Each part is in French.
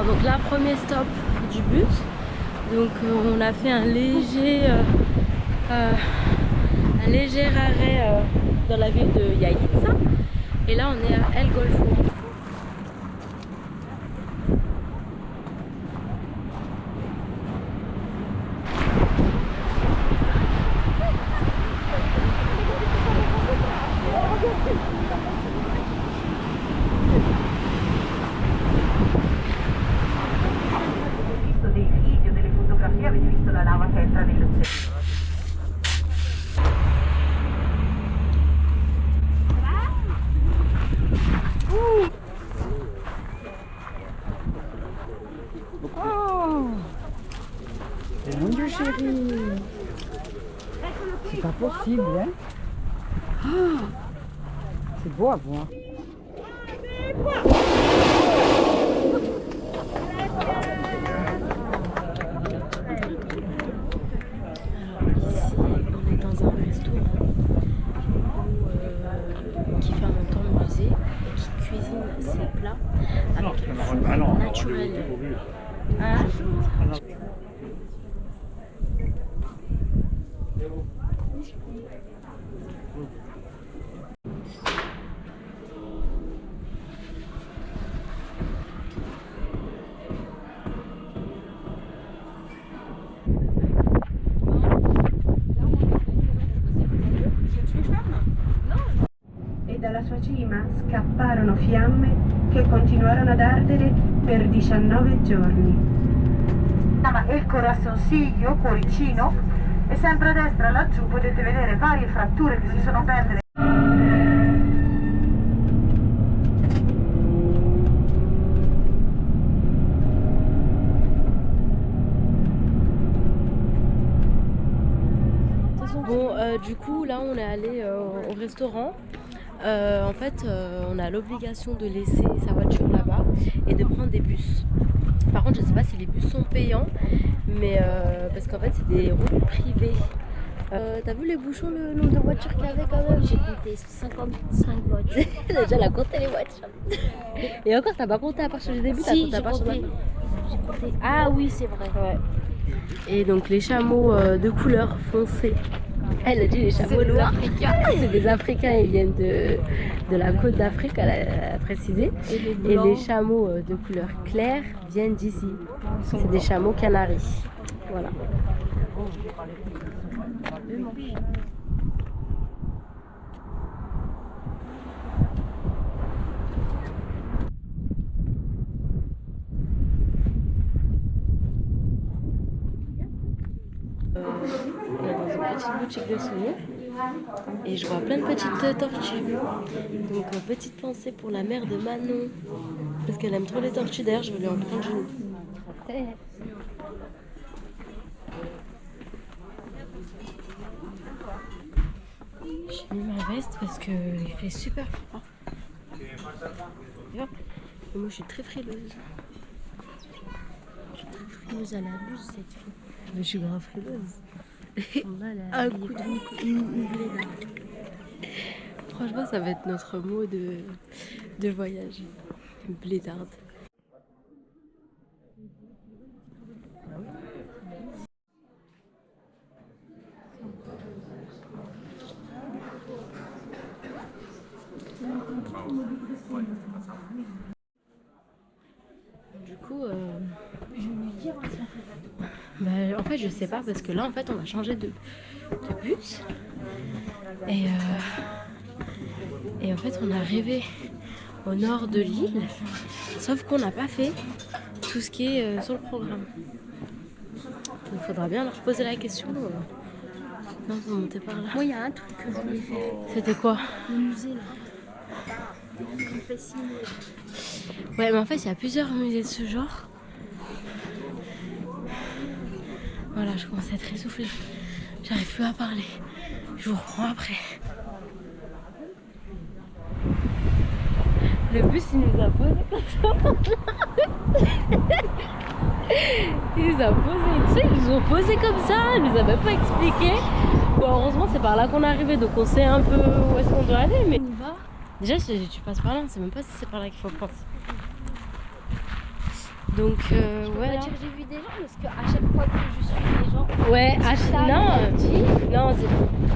Alors donc là, premier stop du bus. Donc on a fait un léger arrêt dans la ville de Yaiza. Et là on est à El Golfo. Bonjour chérie. C'est pas possible, hein? Ah, c'est beau à voir. Qui fait en même temps le musée et qui cuisine ses plats avec un four naturel. E dalla sua cima scapparono fiamme che continuarono ad ardere per 19 giorni. Ma il corazoncillo, cuoricino, e sempre a destra laggiù potete vedere varie fratture che si sono aperte. Bon, du coup, là, on est allé au restaurant. En fait, on a l'obligation de laisser sa voiture là-bas et de prendre des bus. Par contre, je sais pas si les bus sont payants, mais parce qu'en fait, c'est des routes privées. T'as vu les bouchons, le nombre de voitures qu'il y avait quand même? J'ai compté 55 voitures. Déjà, elle a compté les voitures. Et encore, t'as pas compté à partir du début? Si, t'as j'ai compté à partir de compté. maintenant. J'ai compté. Ah oui, c'est vrai. Ouais. Et donc les chameaux de couleur foncée. Elle a dit les chameaux noirs. C'est des Africains, ils viennent de la côte d'Afrique, elle a précisé. Et les chameaux de couleur claire viennent d'ici. C'est des chameaux canaris. Voilà. On est dans une petite boutique de souvenirs et je vois plein de petites tortues. Donc petite pensée pour la mère de Manon parce qu'elle aime trop les tortues. D'ailleurs, je vais lui en prendre une. J'ai mis ma veste parce qu'il fait super froid. Et moi, je suis très frileuse. Je suis très frileuse, elle abuse cette fille. Mais je suis grave frileuse. Un coup de Franchement, ça va être notre mot de voyage. Blédarde. Du coup, bah, en fait, je sais pas parce que là, en fait, on va changer de bus et en fait, on est arrivé au nord de l'île, sauf qu'on n'a pas fait tout ce qui est sur le programme. Il faudra bien leur poser la question. Non, vous montez par là. Moi, il y a un truc que je voulais faire. C'était quoi? Le musée, là. Ouais, mais en fait, il y a plusieurs musées de ce genre. Voilà, je commence à être essoufflée. J'arrive plus à parler. Je vous reprends après. Le bus, il nous a posé comme ça. Il nous a posé, tu sais, ils nous ont posé comme ça. Ils nous a même pas expliqué. Bon, heureusement, c'est par là qu'on est arrivé, donc on sait un peu où est-ce qu'on doit aller. Mais on y va. Déjà, tu passes par là, on sait même pas si c'est par là qu'il faut passer. Donc Je peux ouais. pas dire que j'ai vu des gens parce qu'à chaque fois que je suis des gens, Ouais, non, non.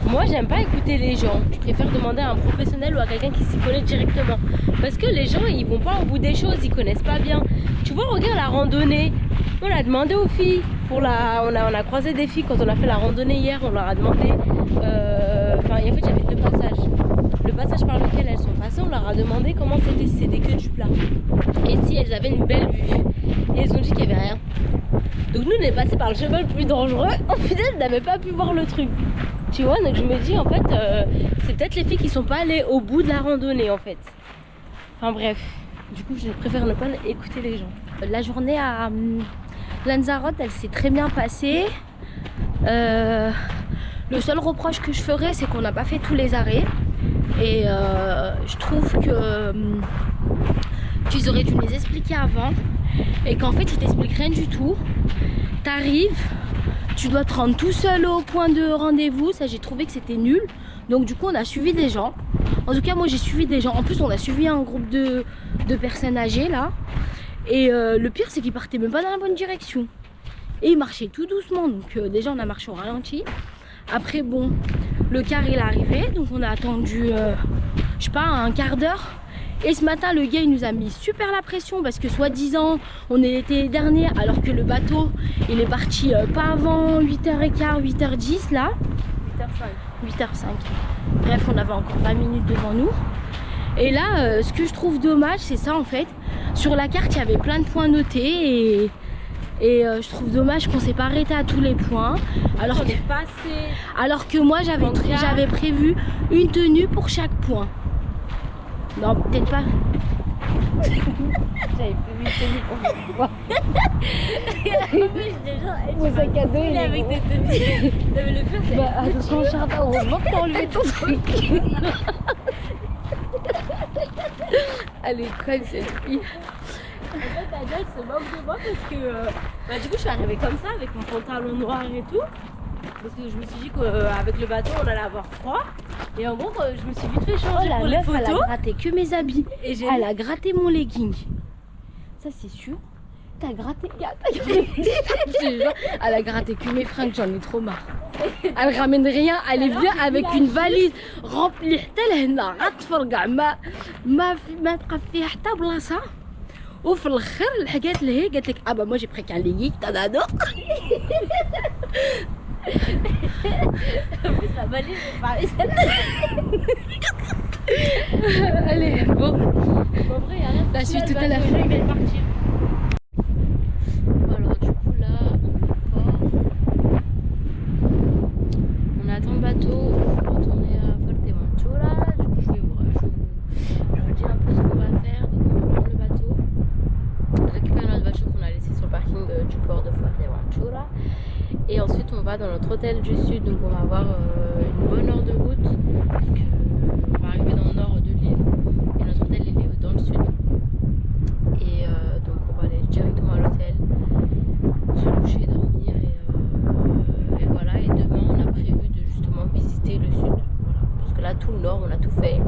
moi j'aime pas écouter les gens. Je préfère demander à un professionnel ou à quelqu'un qui s'y connaît directement. Parce que les gens ils vont pas au bout des choses, ils connaissent pas bien. Tu vois, regarde la randonnée. On a demandé aux filles on a croisé des filles quand on a fait la randonnée hier. On leur a demandé. Enfin, en fait, il y avait 2 passages. Le passage par lequel elles sont passées, on leur a demandé comment c'était, si c'était que du plat. Et si elles avaient une belle vue. Et elles ont dit qu'il n'y avait rien. Donc nous on est passé par le chemin le plus dangereux. Au final on n'avait pas pu voir le truc. Tu vois, donc je me dis en fait c'est peut-être les filles qui sont pas allées au bout de la randonnée en fait. Enfin bref. Du coup je préfère ne pas écouter les gens. La journée à Lanzarote, elle s'est très bien passée. Le seul reproche que je ferais, c'est qu'on n'a pas fait tous les arrêts. Et je trouve que qu'ils auraient dû nous les expliquer avant. Et qu'en fait, ils t'expliquent rien du tout. T'arrives, tu dois te rendre tout seul au point de rendez-vous. Ça, j'ai trouvé que c'était nul. Donc du coup, on a suivi des gens. En tout cas, moi, j'ai suivi des gens. En plus, on a suivi un groupe de personnes âgées, là. Et le pire, c'est qu'ils partaient même pas dans la bonne direction. Et ils marchaient tout doucement. Donc déjà, on a marché au ralenti. Après, bon, le car, il est arrivé. Donc on a attendu, je sais pas, un quart d'heure. Et ce matin, le gars, il nous a mis super la pression parce que soi-disant, on était les derniers alors que le bateau, il est parti pas avant 8h15, 8h10 là. 8h05. Bref, on avait encore 20 minutes devant nous. Et là, ce que je trouve dommage, c'est ça en fait. Sur la carte, il y avait plein de points notés et je trouve dommage qu'on s'est pas arrêté à tous les points. Alors que moi, j'avais prévu une tenue pour chaque point. Non, peut-être pas. J'avais prévu une tenue pour chaque fois. Mon sac à dos, il est avec des tenues. Non, mais le pire c'est. Bah, attention, Charles, heureusement que t'as enlevé ton truc. Elle est conne cette fille. En fait, Adèle se moque de moi parce que du coup je suis arrivée comme ça avec mon pantalon noir et tout. Parce que je me suis dit qu'avec le bateau on allait avoir froid. Et en gros je me suis vite fait changer pour les photos. Elle a gratté que mes habits. Et Elle a gratté mon legging. Ça c'est sûr. T'as gratté. Elle a gratté que mes fringues, j'en ai trop marre. Elle ramène rien, elle est venue avec une valise remplie حتى لهنا غتفرقع ما تبقى فيها حتى بلاصه. وفي الاخر لحقات لهي قالت لك ابا moi j'ai pris qu'un legging t'as d'autres. La valise est pareil. Allez, bon. En vrai, y a rien. La suite tout à l'heure. Il va partir. Alors, du coup, là, on part. On attend le bateau pour retourner à Fuerteventura. Du coup, je vous dis un peu ce qu'on va faire. Donc, on va prendre le bateau, récupérer notre voiture qu'on a laissée sur le parking du port de Fuerteventura. Et ensuite on va dans notre hôtel du sud, donc on va avoir une bonne heure de route parce qu'on va arriver dans le nord de l'île et notre hôtel il est dans le sud. Et donc on va aller directement à l'hôtel, se coucher, dormir et voilà. Et demain on a prévu de justement visiter le sud, voilà. Parce que là tout le nord on a tout fait.